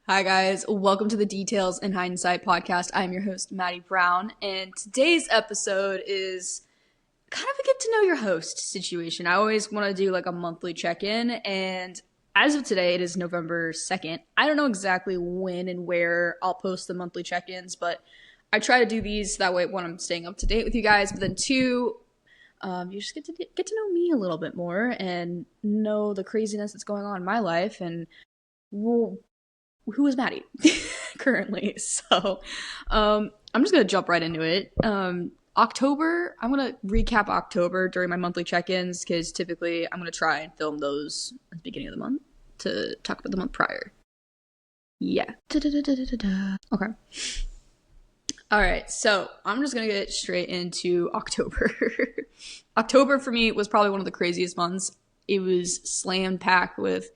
Hi guys, welcome to the Details in Hindsight podcast. I'm your host, Maddy Brown, and today's episode is kind of a get to know your host situation. I always want to do like a monthly check-in, and as of today, it is November 2nd. I don't know exactly when and where I'll post the monthly check-ins, but I try to do these that way, one, I'm staying up to date with you guys, but then two, you just get to know me a little bit more and know the craziness that's going on in my life, and well, who is Maddy currently. So I'm just going to jump right into it. October, I'm going to recap October during my monthly check-ins because typically I'm going to try and film those at the beginning of the month to talk about the month prior. Yeah. Okay. All right, so I'm just going to get straight into October. October for me was probably one of the craziest months. It was slam packed with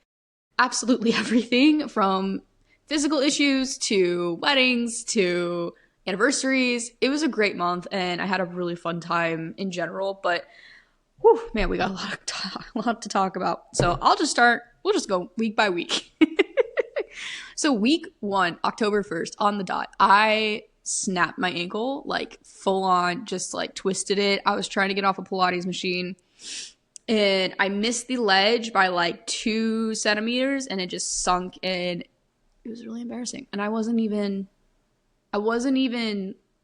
absolutely everything from physical issues to weddings to anniversaries. It was a great month and I had a really fun time in general, but whew, man, we got a lot to talk about. So we'll just go week by week. So week 1, October 1st, on the dot, I snapped my ankle, like full on, just like twisted it. I was trying to get off a Pilates machine and I missed the ledge by like 2 centimeters and it just sunk in. It was really embarrassing. And I wasn't even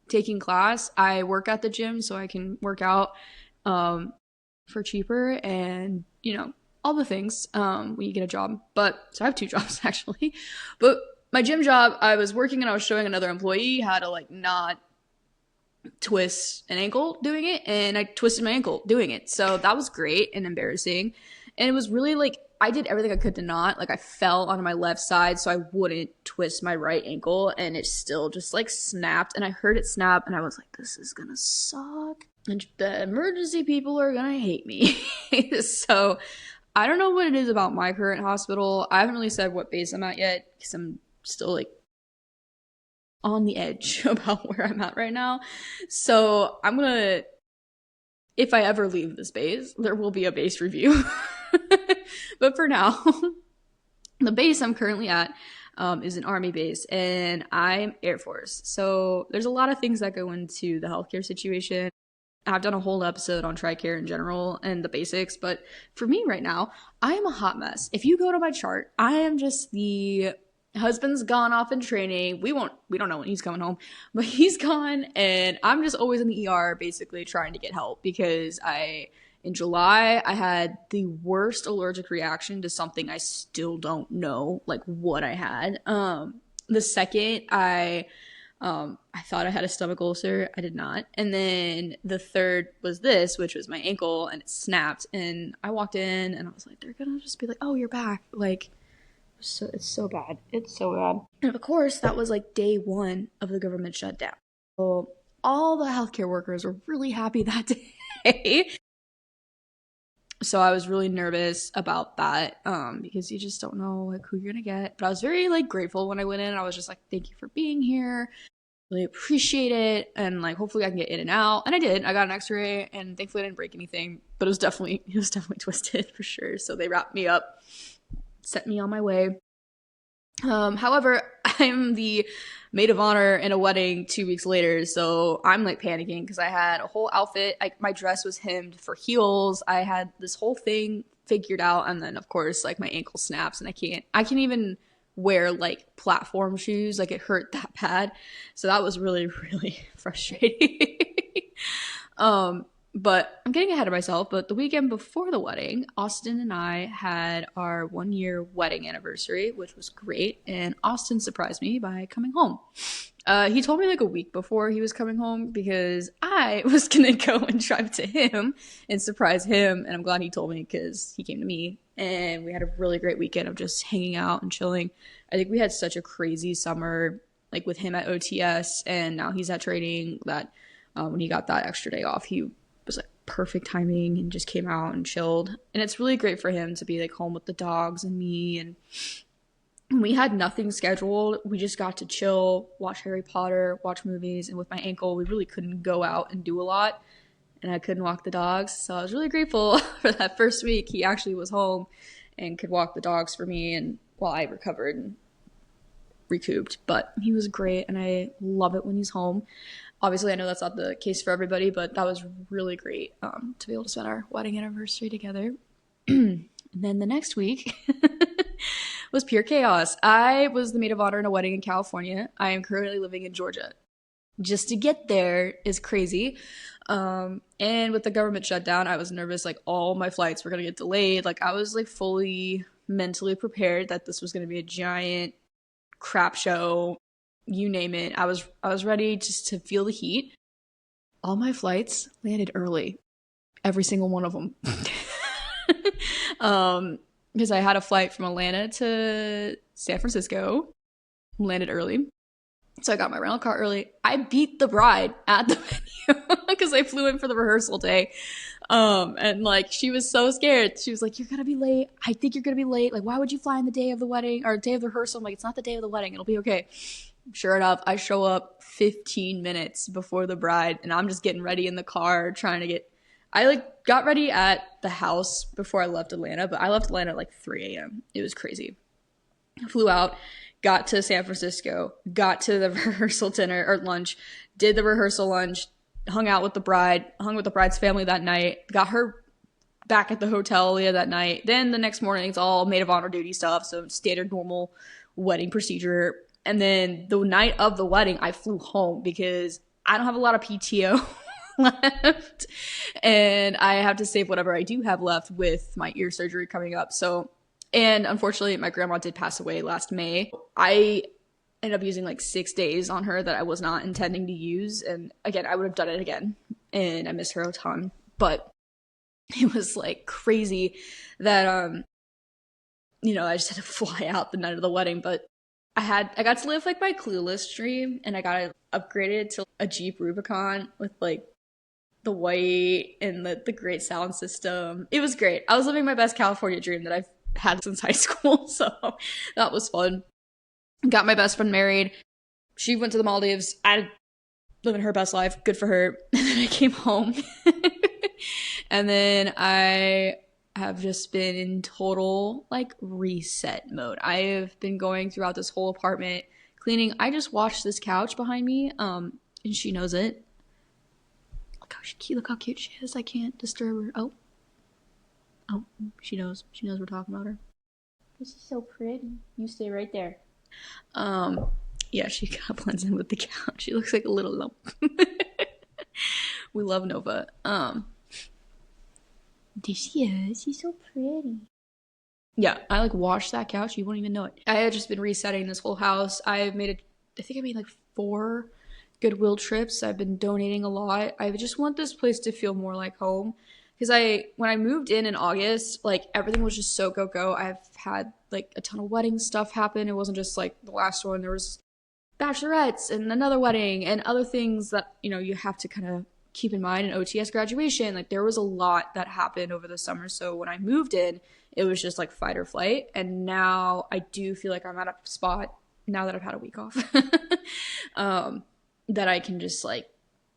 taking class. I work at the gym so I can work out for cheaper and, all the things when you get a job. So I have 2 jobs actually. But my gym job, I was working and I was showing another employee how to like not twist an ankle doing it, and I twisted my ankle doing it. So that was great and embarrassing. And it was really like I did everything I could to not. Like I fell onto my left side so I wouldn't twist my right ankle, and it still just like snapped, and I heard it snap and I was like, this is gonna suck. And the emergency people are gonna hate me. So I don't know what it is about my current hospital. I haven't really said what base I'm at yet because I'm still like on the edge about where I'm at right now. So if I ever leave this base, there will be a base review. But for now, the base I'm currently at is an Army base, and I'm Air Force. So there's a lot of things that go into the healthcare situation. I've done a whole episode on TRICARE in general and the basics, but for me right now, I am a hot mess. If you go to my chart, I am just the husband's gone off in training. We don't know when he's coming home, but he's gone, and I'm just always in the ER basically trying to get help because in July, I had the worst allergic reaction to something I still don't know, like, what I had. The second, I thought I had a stomach ulcer. I did not. And then the third was this, which was my ankle, and it snapped. And I walked in, and I was like, they're gonna just be like, oh, you're back. Like, so it's so bad. It's so bad. And of course, that was like day 1 of the government shutdown. So all the healthcare workers were really happy that day. So I was really nervous about that because you just don't know like who you're gonna get. But I was very like grateful when I went in. I was just like, thank you for being here. Really appreciate it, and like hopefully I can get in and out. And I did. I got an X-ray, and thankfully I didn't break anything. But it was definitely twisted for sure. So they wrapped me up, set me on my way. However, I'm the maid of honor in a wedding 2 weeks later, so I'm like panicking because I had a whole outfit. My dress was hemmed for heels. I had this whole thing figured out, and then of course like my ankle snaps and I can't even wear like platform shoes. Like it hurt that bad. So that was really, really frustrating. But I'm getting ahead of myself. But the weekend before the wedding, Austin and I had our 1-year wedding anniversary, which was great. And Austin surprised me by coming home. He told me like a week before he was coming home because I was going to go and drive to him and surprise him. And I'm glad he told me because he came to me. And we had a really great weekend of just hanging out and chilling. I think we had such a crazy summer, like with him at OTS. And now he's at training that when he got that extra day off, he was like perfect timing and just came out and chilled. And it's really great for him to be like home with the dogs and me. And we had nothing scheduled. We just got to chill, watch Harry Potter, watch movies. And with my ankle, we really couldn't go out and do a lot. And I couldn't walk the dogs. So I was really grateful for that first week. He actually was home and could walk the dogs for me and while I recovered. And recouped, but he was great and I love it when he's home. Obviously, I know that's not the case for everybody, but that was really great to be able to spend our wedding anniversary together. And then the next week was pure chaos. I was the maid of honor in a wedding in California. I am currently living in Georgia. Just to get there is crazy. And with the government shutdown, I was nervous. Like, all my flights were going to get delayed. Like, I was like fully mentally prepared that this was going to be a giant crap show. You name it. I was ready just to feel the heat. All my flights landed early. Every single one of them. Because I had a flight from Atlanta to San Francisco. Landed early. So I got my rental car early. I beat the bride at the venue because I flew in for the rehearsal day. And like, she was so scared. She was like, "You're gonna be late. I think you're gonna be late. Like, why would you fly on the day of the wedding or day of the rehearsal?" I'm like, "It's not the day of the wedding. It'll be okay." Sure enough, I show up 15 minutes before the bride and I'm just getting ready in the car I like got ready at the house before I left Atlanta, but I left Atlanta at like 3 a.m. It was crazy. I flew out, got to San Francisco, got to the rehearsal dinner or lunch, did the rehearsal lunch, hung with the bride's family that night, got her back at the hotel that night. Then the next morning, it's all maid of honor duty stuff, so standard normal wedding procedure. And then the night of the wedding, I flew home because I don't have a lot of PTO left. And I have to save whatever I do have left with my ear surgery coming up. So, and unfortunately, my grandma did pass away last May. I ended up using like 6 days on her that I was not intending to use. And again, I would have done it again. And I miss her a ton. But it was like crazy that, I just had to fly out the night of the wedding. But I got to live like my Clueless dream, and I got upgraded to a Jeep Rubicon with like the white and the great sound system. It was great. I was living my best California dream that I've had since high school, so that was fun. Got my best friend married. She went to the Maldives. I living her best life. Good for her. And then I came home. And then I have just been in total like reset mode. I have been going throughout this whole apartment cleaning. I just washed this couch behind me, and she knows it. Look how cute she is. I can't disturb her. Oh, she knows we're talking about her. This is so pretty. You stay right there. Yeah, she kind of blends in with the couch. She looks like a little lump. We love Nova. There she is. She's so pretty. Yeah, I like washed that couch. You won't even know it. I had just been resetting this whole house. I think I made like 4 Goodwill trips. I've been donating a lot. I just want this place to feel more like home. Because when I moved in August, like everything was just so go. I've had like a ton of wedding stuff happen. It wasn't just like the last one. There was bachelorettes and another wedding and other things that, you have to kind of keep in mind. An OTS graduation. Like there was a lot that happened over the summer. So when I moved in, it was just like fight or flight. And now I do feel like I'm at a spot now that I've had a week off that I can just like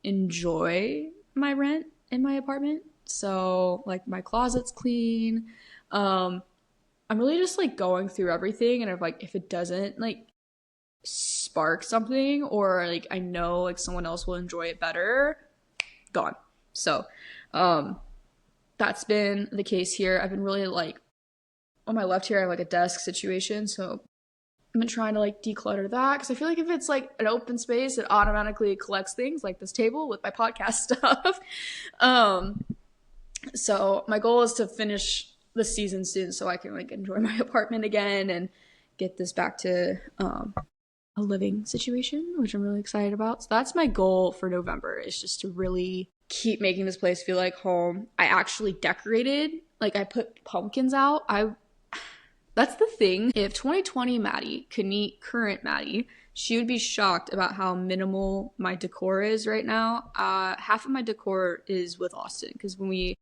enjoy my rent in my apartment. So like my closet's clean. I'm really just like going through everything, and if it doesn't like spark something, or like I know like someone else will enjoy it better, gone. So that's been the case here. I've been really like on my left here I have like a desk situation, so I've been trying to like declutter that, because I feel like if it's like an open space, it automatically collects things like this table with my podcast stuff. So my goal is to finish the season soon so I can like enjoy my apartment again and get this back to a living situation, which I'm really excited about. So that's my goal for November, is just to really keep making this place feel like home. I actually decorated, like I put pumpkins out. That's the thing. If 2020 Maddy could meet current Maddy, she would be shocked about how minimal my decor is right now. Half of my decor is with Austin, because when we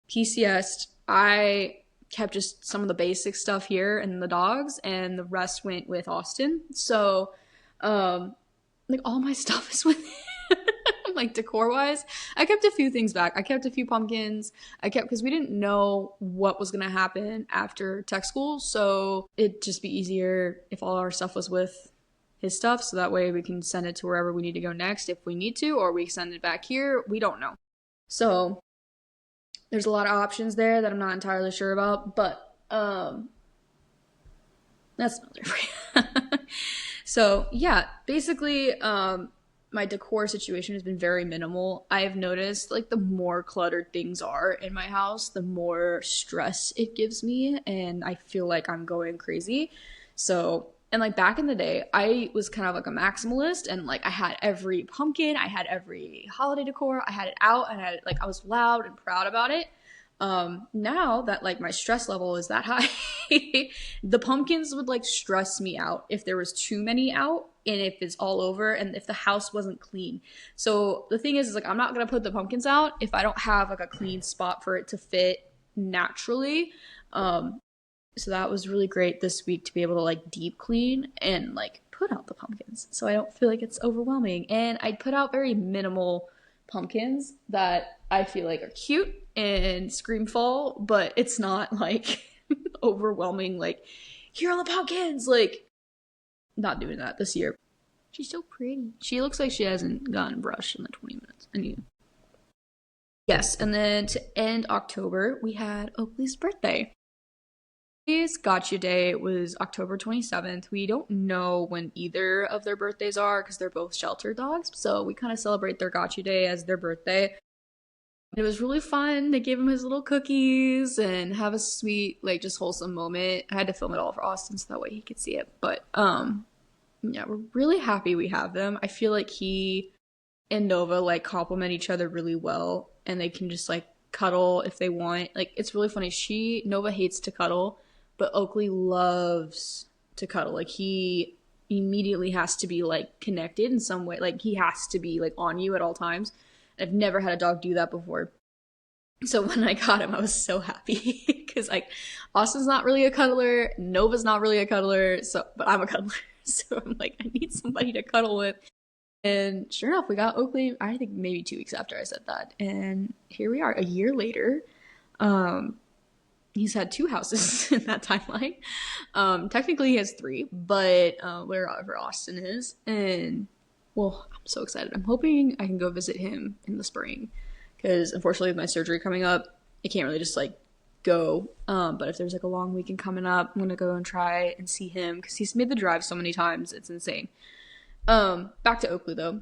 PCS'd, I kept just some of the basic stuff here and the dogs, and the rest went with Austin. So, like all my stuff is with like decor wise. I kept a few things back. I kept a few pumpkins. Because we didn't know what was going to happen after tech school. So it'd just be easier if all our stuff was with his stuff, so that way we can send it to wherever we need to go next if we need to, or we send it back here. We don't know. So there's a lot of options there that I'm not entirely sure about, but that's another for you. So yeah, basically, my decor situation has been very minimal. I've noticed like the more cluttered things are in my house, the more stress it gives me, and I feel like I'm going crazy. So, and like back in the day, I was kind of like a maximalist, and like I had every pumpkin, I had every holiday decor, I had it out, and I was loud and proud about it. Now that like my stress level is that high, the pumpkins would like stress me out if there was too many out and if it's all over and if the house wasn't clean. So the thing is like I'm not gonna put the pumpkins out if I don't have like a clean spot for it to fit naturally. So that was really great this week to be able to like deep clean and like put out the pumpkins so I don't feel like it's overwhelming. And I put out very minimal pumpkins that I feel like are cute and scream fall, but it's not like overwhelming, like, here are the pumpkins, like, not doing that this year. She's so pretty. She looks like she hasn't gotten brushed in like 20 minutes. Yes, and then to end October, we had Oakley's birthday. His gotcha day was October 27th. We don't know when either of their birthdays are because they're both shelter dogs, so we kind of celebrate their gotcha day as their birthday. It was really fun. They gave him his little cookies and have a sweet, like, just wholesome moment. I had to film it all for Austin so that way he could see it. But, yeah, we're really happy we have them. I feel like he and Nova, like, complement each other really well. And they can just, like, cuddle if they want. Like, it's really funny. Nova hates to cuddle, but Oakley loves to cuddle. Like, he immediately has to be, like, connected in some way. Like, he has to be, like, on you at all times. I've never had a dog do that before. So when I got him, I was so happy because like Austin's not really a cuddler, Nova's not really a cuddler, but I'm a cuddler. So I'm like, I need somebody to cuddle with. And sure enough, we got Oakley, I think maybe 2 weeks after I said that. And here we are, a year later. He's had 2 houses in that timeline. Technically he has 3, but wherever Austin is. And well, I'm so excited. I'm hoping I can go visit him in the spring because unfortunately with my surgery coming up, I can't really just like go. But if there's like a long weekend coming up, I'm gonna go and try and see him because he's made the drive so many times. It's insane. Back to Oakley though.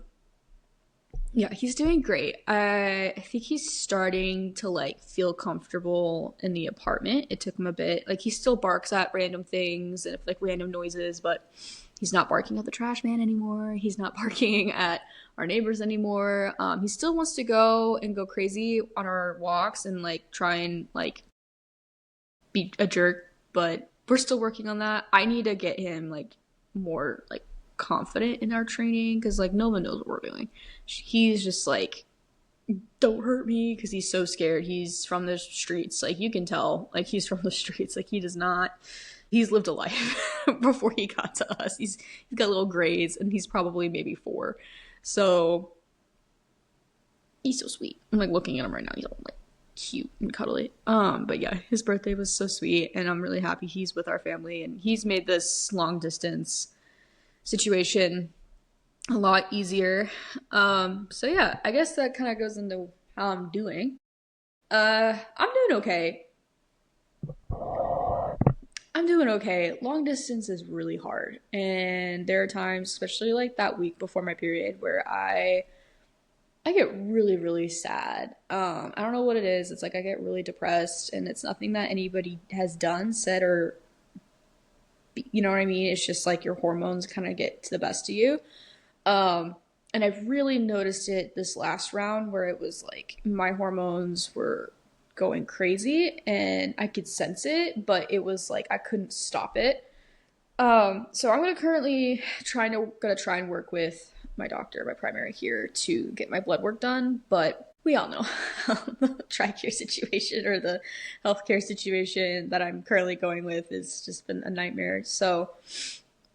Yeah, he's doing great. I think he's starting to like feel comfortable in the apartment. It took him a bit. Like he still barks at random things and like random noises, but he's not barking at the trash man anymore. He's not barking at our neighbors anymore. He still wants to go and go crazy on our walks and like try and like be a jerk, but we're still working on that. I need to get him like more like confident in our training because like no one knows what we're doing. He's just like, don't hurt me because he's so scared. He's from the streets. Like you can tell, like he's from the streets. Like he does not. He's lived a life before he got to us. He's got little grays and he's probably maybe 4. So he's so sweet. I'm like looking at him right now. He's all like cute and cuddly. But yeah, his birthday was so sweet and I'm really happy he's with our family and he's made this long distance situation a lot easier. So yeah, I guess that kind of goes into how I'm doing. I'm doing okay. Long distance is really hard. And there are times, especially like that week before my period, where I get really, really sad. I don't know what it is. It's like I get really depressed and it's nothing that anybody has done, said, or you know what I mean? It's just like your hormones kind of get to the best of you. And I've really noticed it this last round where it was like my hormones were going crazy and I could sense it, but it was like I couldn't stop it. So I'm gonna try and work with my doctor, my primary here, to get my blood work done, but we all know the TRICARE situation or the healthcare situation that I'm currently going with has just been a nightmare. So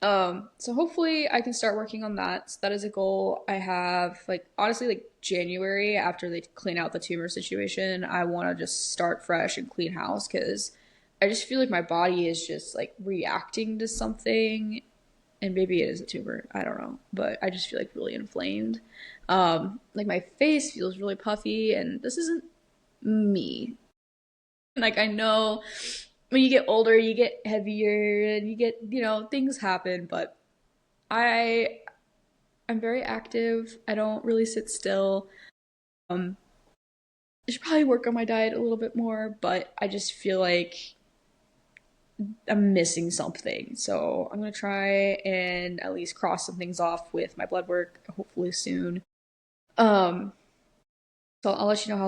hopefully I can start working on that. So that is a goal I have. Like honestly, like January after they clean out the tumor situation, I want to just start fresh and clean house because I just feel like my body is just like reacting to something and maybe it is a tumor, I don't know, but I just feel like really inflamed. Like my face feels really puffy, and this isn't me. Like I know when you get older, you get heavier and you get, things happen, but I I'm very active. I don't really sit still. Um, I should probably work on my diet a little bit more, but I just feel like I'm missing something. So I'm gonna try and at least cross some things off with my blood work, hopefully soon. Um, so I'll let you know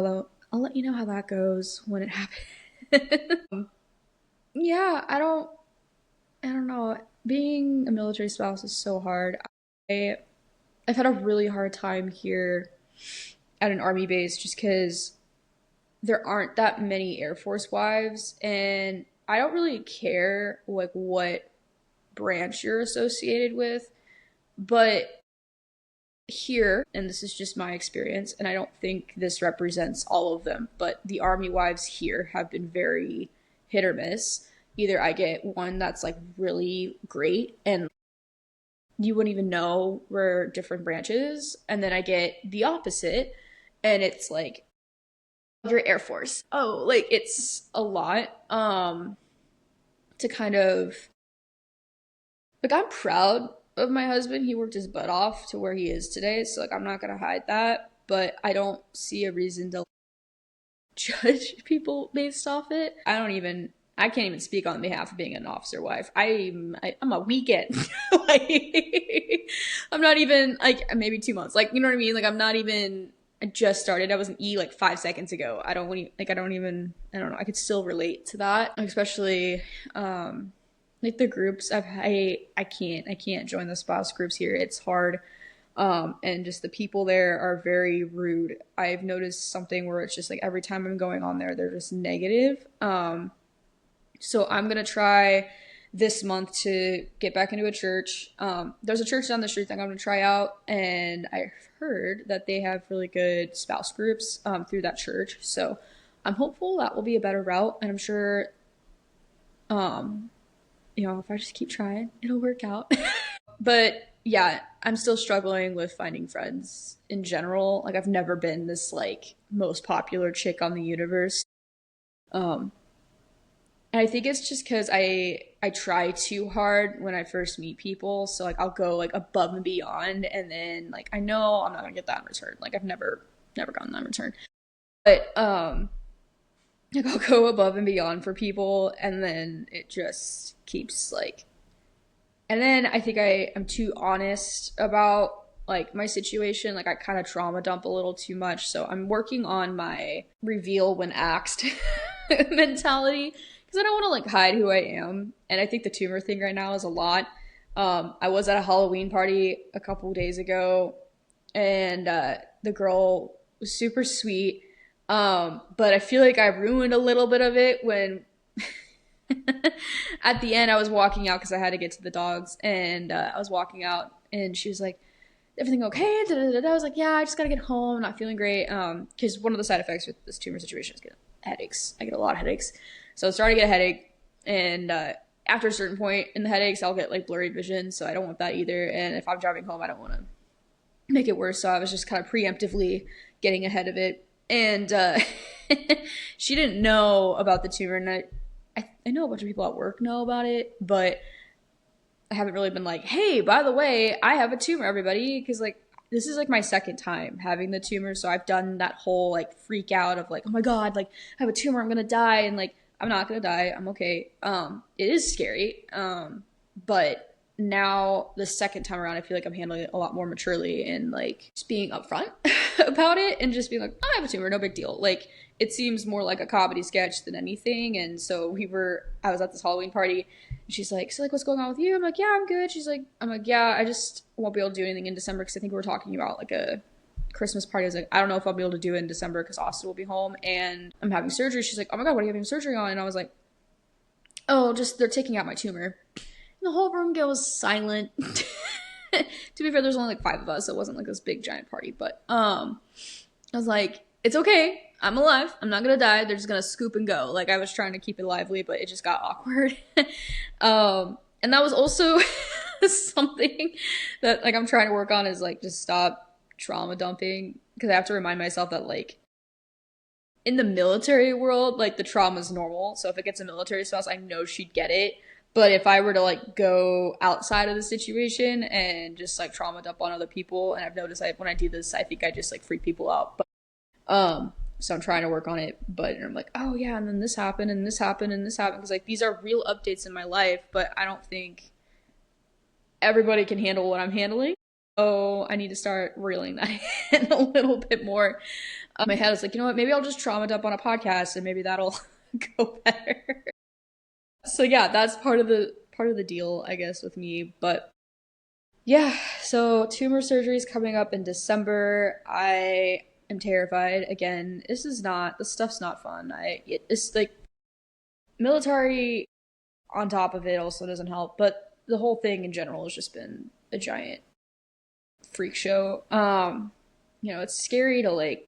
how that goes when it happens. Yeah, I don't know. Being a military spouse is so hard. I I've had a really hard time here at an army base just because there aren't that many Air Force wives, and I don't really care like what branch you're associated with, but here, and this is just my experience, and I don't think this represents all of them, but the army wives here have been very hit or miss. Either I get one that's like really great and you wouldn't even know we're different branches, and then I get the opposite and it's like your Air Force. Oh, like it's a lot to kind of like I'm proud of my husband. He worked his butt off to where he is today, so like I'm not gonna hide that, but I don't see a reason to judge people based off it. I can't even speak on behalf of being an officer wife. I'm a weekend. Like I'm not even like maybe 2 months. Like you know what I mean? Like I'm not even I just started. I was an E like 5 seconds ago. I don't know. I could still relate to that, especially like the groups. I can't join the spouse groups here. It's hard. And just the people there are very rude. I've noticed something where it's just like every time I'm going on there, they're just negative. So I'm gonna try this month to get back into a church. There's a church down the street that I'm gonna try out, and I heard that they have really good spouse groups through that church. So I'm hopeful that will be a better route, and I'm sure, if I just keep trying, it'll work out. But yeah, I'm still struggling with finding friends in general. Like I've never been this like most popular chick on the universe. Um, and I think it's just because I try too hard when I first meet people. So like I'll go like above and beyond, and then like I know I'm not gonna get that in return. Like I've never gotten that in return. But like I'll go above and beyond for people, and then it just keeps like and then I think I am too honest about like my situation. Like I kind of trauma dump a little too much. So I'm working on my reveal when axed mentality because I don't want to like hide who I am. And I think the tumor thing right now is a lot. I was at a Halloween party a couple days ago, and the girl was super sweet. But I feel like I ruined a little bit of it when at the end I was walking out because I had to get to the dogs, and I was walking out and she was like, everything okay? I was like, yeah, I just gotta get home, I'm not feeling great, because one of the side effects with this tumor situation is get headaches. I get a lot of headaches, so I started to get a headache, and after a certain point in the headaches I'll get like blurry vision, so I don't want that either, and if I'm driving home I don't want to make it worse, so I was just kind of preemptively getting ahead of it. And she didn't know about the tumor, and I know a bunch of people at work know about it, but I haven't really been like, hey, by the way, I have a tumor, everybody, because like this is like my second time having the tumor, so I've done that whole like freak out of like, oh my god, like I have a tumor, I'm gonna die, and like I'm not gonna die, I'm okay. It is scary, but now the second time around I feel like I'm handling it a lot more maturely and like just being upfront about it and just being like, oh, I have a tumor, no big deal. Like it seems more like a comedy sketch than anything. And so I was at this Halloween party, and she's like, so like what's going on with you? I'm like, yeah, I'm good. I'm like, yeah, I just won't be able to do anything in December because I think we were talking about like a Christmas party. I was like, I don't know if I'll be able to do it in December because Austin will be home and I'm having surgery. She's like, oh my god, what are you having surgery on? And I was like, oh, just they're taking out my tumor. The whole room goes silent. To be fair, there's only like 5 of us, so it wasn't like this big giant party. But I was like, it's okay. I'm alive. I'm not gonna die. They're just gonna scoop and go. Like I was trying to keep it lively, but it just got awkward. And that was also something that like I'm trying to work on is like just stop trauma dumping because I have to remind myself that like in the military world, like the trauma is normal. So if it gets a military spouse, I know she'd get it. But if I were to like go outside of the situation and just like trauma dump on other people, and I've noticed when I do this, I think I just like freak people out. But so I'm trying to work on it. But I'm like, oh yeah, and then this happened, and this happened, and this happened, because like these are real updates in my life. But I don't think everybody can handle what I'm handling. So I need to start reeling that in a little bit more. My head is like, you know what? Maybe I'll just trauma dump on a podcast, and maybe that'll go better. So yeah, that's part of the deal, I guess, with me. But yeah, so tumor surgery is coming up in December. I am terrified. Again, this stuff's not fun. It's like military on top of it also doesn't help, but the whole thing in general has just been a giant freak show. It's scary to like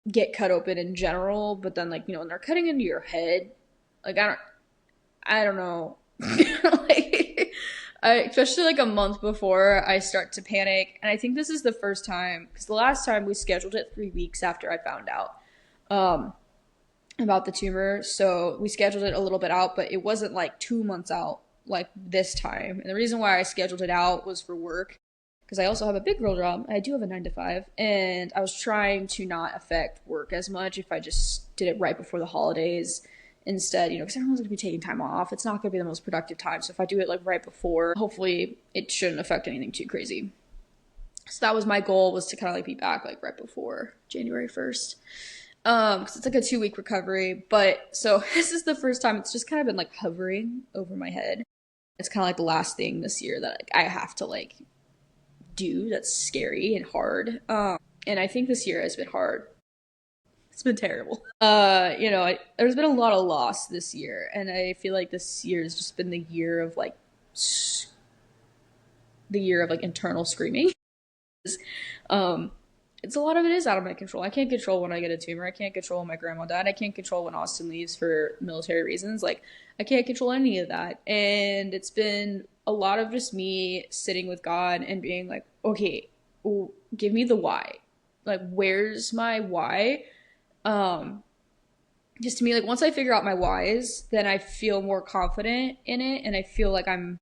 get cut open in general, but then like, when they're cutting into your head, like I don't know. Like especially like a month before I start to panic. And I think this is the first time, because the last time we scheduled it 3 weeks after I found out about the tumor. So we scheduled it a little bit out, but it wasn't like 2 months out like this time. And the reason why I scheduled it out was for work, because I also have a big girl job. I do have a 9 to 5, and I was trying to not affect work as much if I just did it right before the holidays instead, because everyone's going to be taking time off. It's not going to be the most productive time. So if I do it like right before, hopefully it shouldn't affect anything too crazy. So that was my goal, was to kind of like be back like right before January 1st. Because it's like a 2-week recovery. But so this is the first time it's just kind of been like hovering over my head. It's kind of like the last thing this year that like, I have to like do that's scary and hard. And I think this year has been hard. It's been terrible. There's been a lot of loss this year, and I feel like this year has just been the year of like internal screaming. It's a lot of it is out of my control. I can't control when I get a tumor. I can't control when my grandma died. I can't control when Austin leaves for military reasons. Like, I can't control any of that. And it's been a lot of just me sitting with God and being like, okay, give me the why. Like, where's my why? Just to me, like, once I figure out my whys, then I feel more confident in it, and I feel like I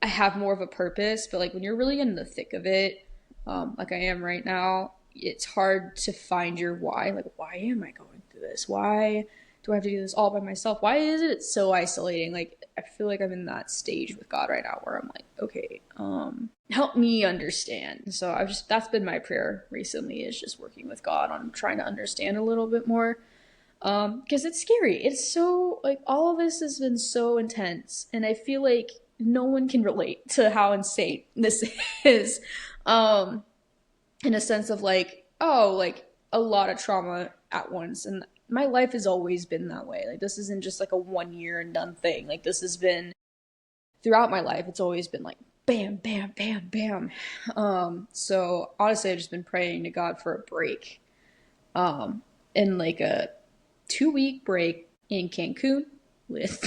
have more of a purpose. But like when you're really in the thick of it, like I am right now, it's hard to find your why. Like, why am I going through this? Why do I have to do this all by myself? Why is it so isolating? Like, I feel like I'm in that stage with God right now where I'm like, okay, help me understand. So that's been my prayer recently, is just working with God on trying to understand a little bit more. Because it's scary. It's so, like, all of this has been so intense, and I feel like no one can relate to how insane this is. In a sense of like, oh, like a lot of trauma at once. And my life has always been that way. Like, this isn't just like a 1 year and done thing. Like, this has been throughout my life. It's always been like bam, bam, bam, bam. So honestly, I've just been praying to God for a break. And like a 2-week break in Cancun with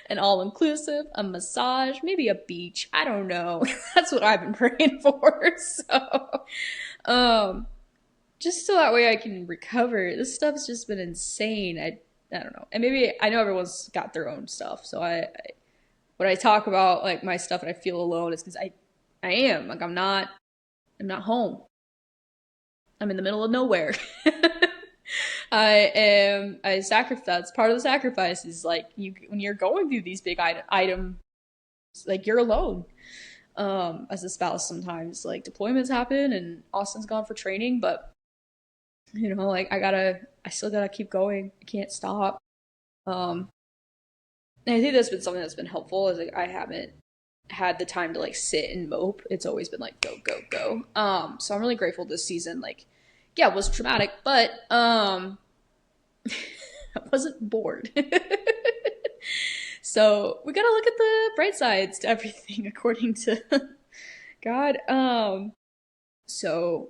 an all-inclusive, a massage, maybe a beach. I don't know. That's what I've been praying for. So, just so that way I can recover. This stuff's just been insane. I don't know. And maybe I know everyone's got their own stuff. So when I talk about like my stuff and I feel alone, it's because I am. Like, I'm not home. I'm in the middle of nowhere. That's part of the sacrifice, is like when you're going through these big items, like, you're alone. As a spouse, sometimes like deployments happen and Austin's gone for training, but like I still gotta keep going. I can't stop. And I think that's been something that's been helpful, is like I haven't had the time to like sit and mope. It's always been like go, go, go. So I'm really grateful this season, like, yeah, it was traumatic, but I wasn't bored. So we gotta look at the bright sides to everything, according to God. So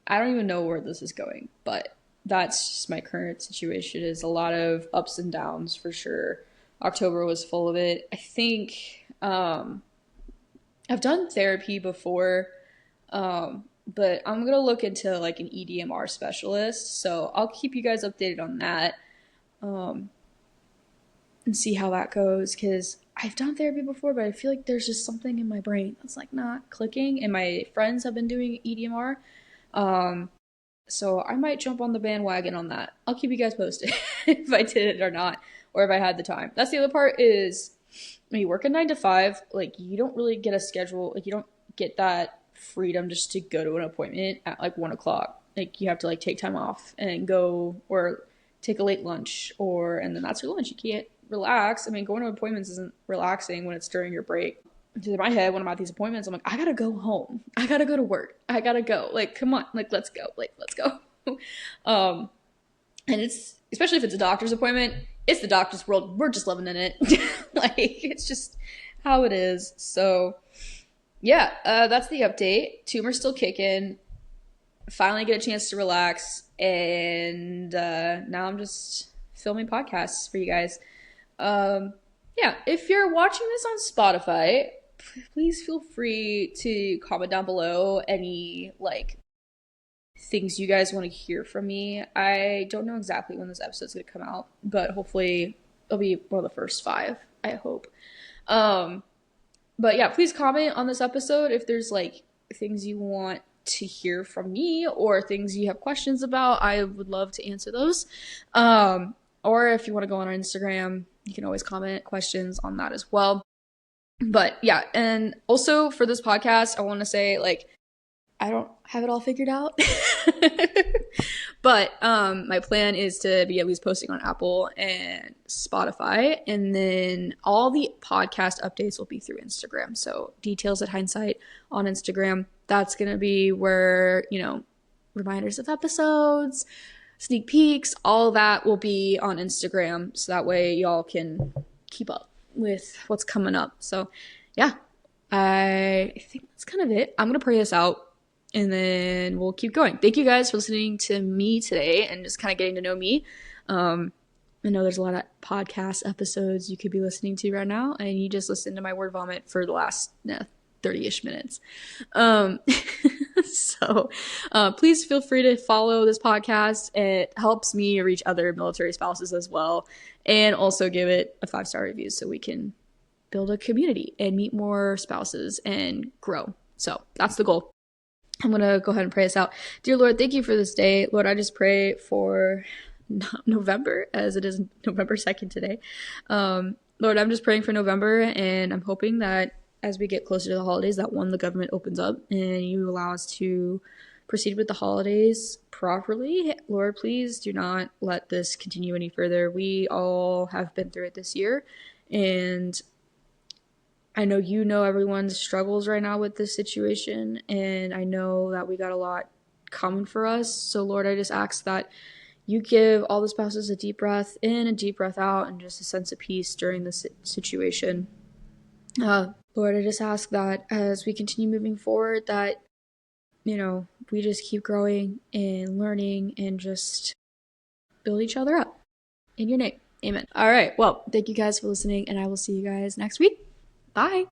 I don't even know where this is going, but that's just my current situation. Is a lot of ups and downs for sure. October was full of it. I think I've done therapy before, but I'm gonna look into like an EDMR specialist, so I'll keep you guys updated on that, um, and see how that goes. Because I've done therapy before, but I feel like there's just something in my brain that's like not clicking. And my friends have been doing EDMR, um, so I might jump on the bandwagon on that. I'll keep you guys posted if I did it or not, or if I had the time. That's the other part is when you work a 9 to 5, like you don't really get a schedule. Like you don't get that freedom just to go to an appointment at like 1 o'clock. Like you have to like take time off and go or take a late lunch or and then that's your lunch. You can't relax. I mean, going to appointments isn't relaxing when it's during your break. So in my head, when I'm at these appointments, I'm like, I gotta go home. I gotta go to work. I gotta go. Like, come on. Like, let's go. Like, let's go. um, and it's especially if it's a doctor's appointment, it's the doctor's world. We're just living in it. Like, it's just how it is. So yeah, that's the update. Tumor's still kicking. Finally get a chance to relax. And now I'm just filming podcasts for you guys. Yeah, if you're watching this on Spotify, please feel free to comment down below any like things you guys want to hear from me. I don't know exactly when this episode's gonna come out, but hopefully it'll be one of the first 5, I hope. But yeah, please comment on this episode if there's like things you want to hear from me or things you have questions about. I would love to answer those. Or if you want to go on our Instagram, you can always comment questions on that as well. But yeah, and also for this podcast, I want to say like I don't have it all figured out. But my plan is to be at least posting on Apple and Spotify, and then all the podcast updates will be through Instagram. So details at Hindsight on Instagram. That's going to be where, you know, reminders of episodes, sneak peeks, all that will be on Instagram. So that way y'all can keep up with what's coming up. So yeah, I think that's kind of it. I'm going to pray us out and then we'll keep going. Thank you guys for listening to me today and just kind of getting to know me. I know there's a lot of podcast episodes you could be listening to right now, and you just listened to my word vomit for the last 30-ish minutes. So please feel free to follow this podcast. It helps me reach other military spouses as well, and also give it a 5-star review so we can build a community and meet more spouses and grow. So that's the goal. I'm going to go ahead and pray us out. Dear Lord, thank you for this day. Lord, I just pray for November, as it is November 2nd today. Lord, I'm just praying for November, and I'm hoping that as we get closer to the holidays, that one, the government opens up and you allow us to proceed with the holidays properly. Lord, please do not let this continue any further. We all have been through it this year, and I know you know everyone's struggles right now with this situation, and I know that we got a lot coming for us. So Lord, I just ask that you give all the spouses a deep breath in, a deep breath out, and just a sense of peace during this situation. Lord, I just ask that as we continue moving forward, that, you know, we just keep growing and learning and just build each other up. In your name, amen. All right, well, thank you guys for listening, and I will see you guys next week. Bye.